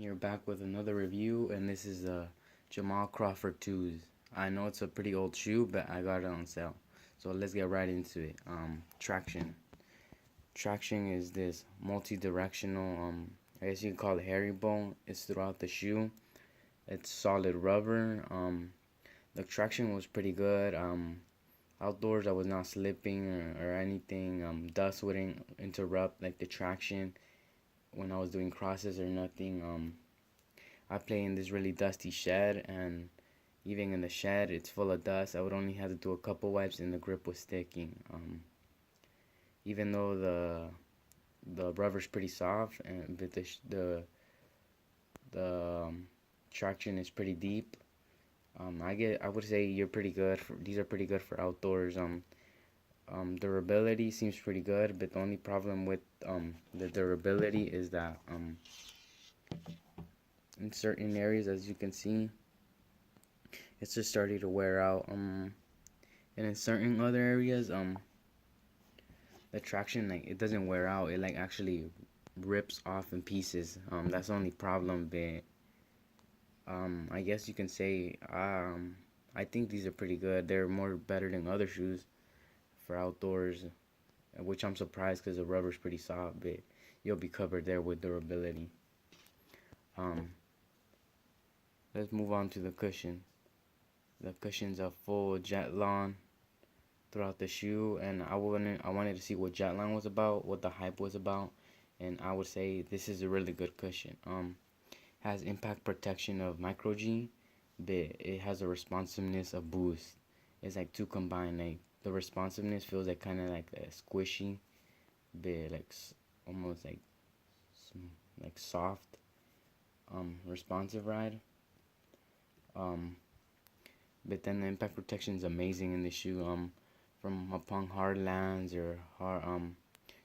Here back with another review, and this is the Jamal Crawford 2s. I know it's a pretty old shoe, but I got it on sale. So let's get right into it. Traction. Traction is this multi-directional, I guess you can call it herringbone. It's throughout the shoe. It's solid rubber. The traction was pretty good. Outdoors I was not slipping or anything. Dust wouldn't interrupt like the traction when I was doing crosses or nothing. I play in this really dusty shed, and even in the shed it's full of dust. I would only have to do a couple wipes and the grip was sticking. Even though the rubber's pretty soft, and but the traction is pretty deep. I would say you're pretty good for, these are pretty good for outdoors. Durability seems pretty good, but the only problem with the durability is that in certain areas, as you can see, it's just starting to wear out. And in certain other areas, the traction, like, it doesn't wear out. It like actually rips off in pieces. That's the only problem. But I guess you can say I think these are pretty good. They're more better than other shoes for outdoors, which I'm surprised because the rubber's pretty soft, but you'll be covered there with durability. Let's move on to the cushion. The cushion's a full Jetline throughout the shoe, and I wanted to see what Jetline was about, what the hype was about, and I would say this is a really good cushion. Has impact protection of micro G, but it has a responsiveness of boost. It's like two combined. Like the responsiveness feels like kind of like squishy, but like almost like soft, responsive ride. But then the impact protection is amazing in the shoe. From upon hard lands or hard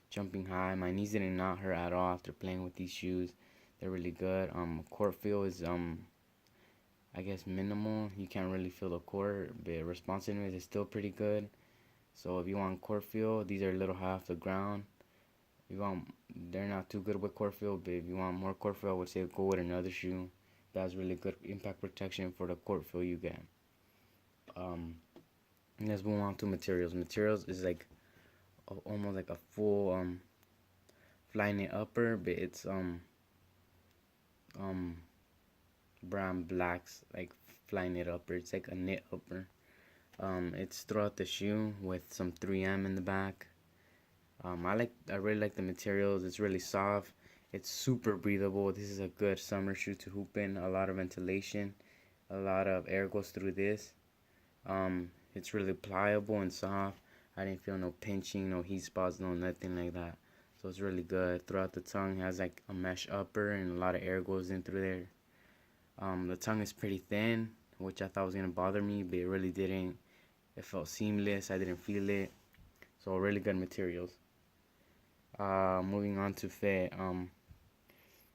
jumping high, my knees did not hurt at all after playing with these shoes. They're really good. Court feel is I guess minimal. You can't really feel the court, but responsiveness is still pretty good. So if you want court feel, these are a little high off the ground. They're not too good with court feel, but if you want more court feel, I would say go with another shoe that has really good impact protection for the court feel you get. Let's move on to materials. Materials is like almost like a full Flyknit upper, but it's Brandblack's like Flyknit upper. It's like a knit upper. It's throughout the shoe with some 3M in the back. I really like the materials. It's really soft. It's super breathable. This is a good summer shoe to hoop in. A lot of ventilation, a lot of air goes through this. It's really pliable and soft. I didn't feel no pinching, no heat spots, no nothing like that. So it's really good. Throughout the tongue, it has like a mesh upper and a lot of air goes in through there. The tongue is pretty thin, which I thought was gonna bother me, but it really didn't. It felt seamless. I didn't feel it. So really good materials. Moving on to fit.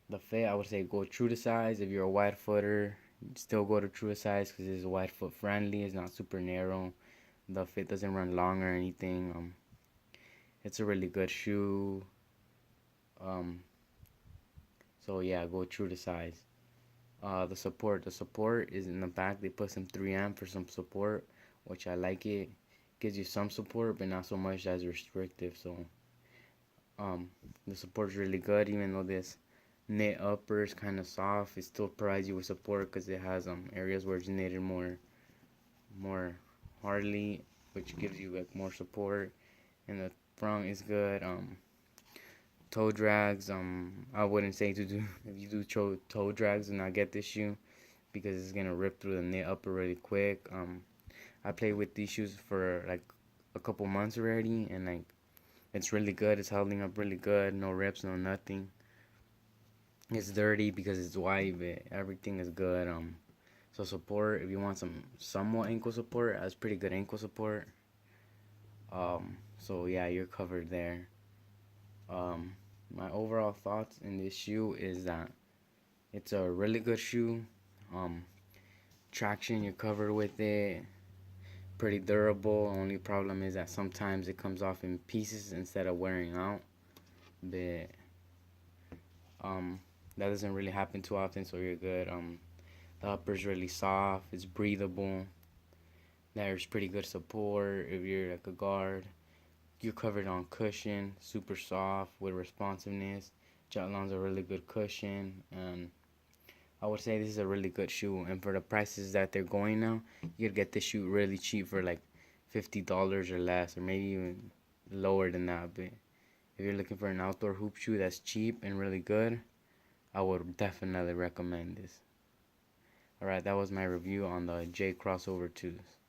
The fit, I would say go true to size. If you're a wide footer, still go to true to size because it's wide foot friendly. It's not super narrow. The fit doesn't run long or anything. It's a really good shoe. So yeah, go true to size. The support is in the back. They put some 3M for some support, which I like it. Gives you some support, but not so much as restrictive. So the support is really good, even though this knit upper is kind of soft. It still provides you with support because it has areas where it's knitted more hardly, which gives you like more support. And the front is good. Toe drags, I wouldn't say to do if you do toe drags, do not get this shoe because it's gonna rip through the knit upper really quick. I played with these shoes for like a couple months already, and like it's really good. It's holding up really good. No rips, no nothing. It's dirty because it's white, but everything is good. So support, if you want some somewhat ankle support, has pretty good ankle support. So yeah, you're covered there. My overall thoughts in this shoe is that it's a really good shoe. Traction, you're covered with it. Pretty durable. Only problem is that sometimes it comes off in pieces instead of wearing out. But That doesn't really happen too often, so you're good. The upper's really soft. It's breathable. There's pretty good support if you're like a guard. You're covered on cushion, super soft with responsiveness. Jatlon's a really good cushion, and I would say this is a really good shoe. And for the prices that they're going now, you could get this shoe really cheap for like $50 or less, or maybe even lower than that. But if you're looking for an outdoor hoop shoe that's cheap and really good, I would definitely recommend this. Alright, that was my review on the J Crossover 2s.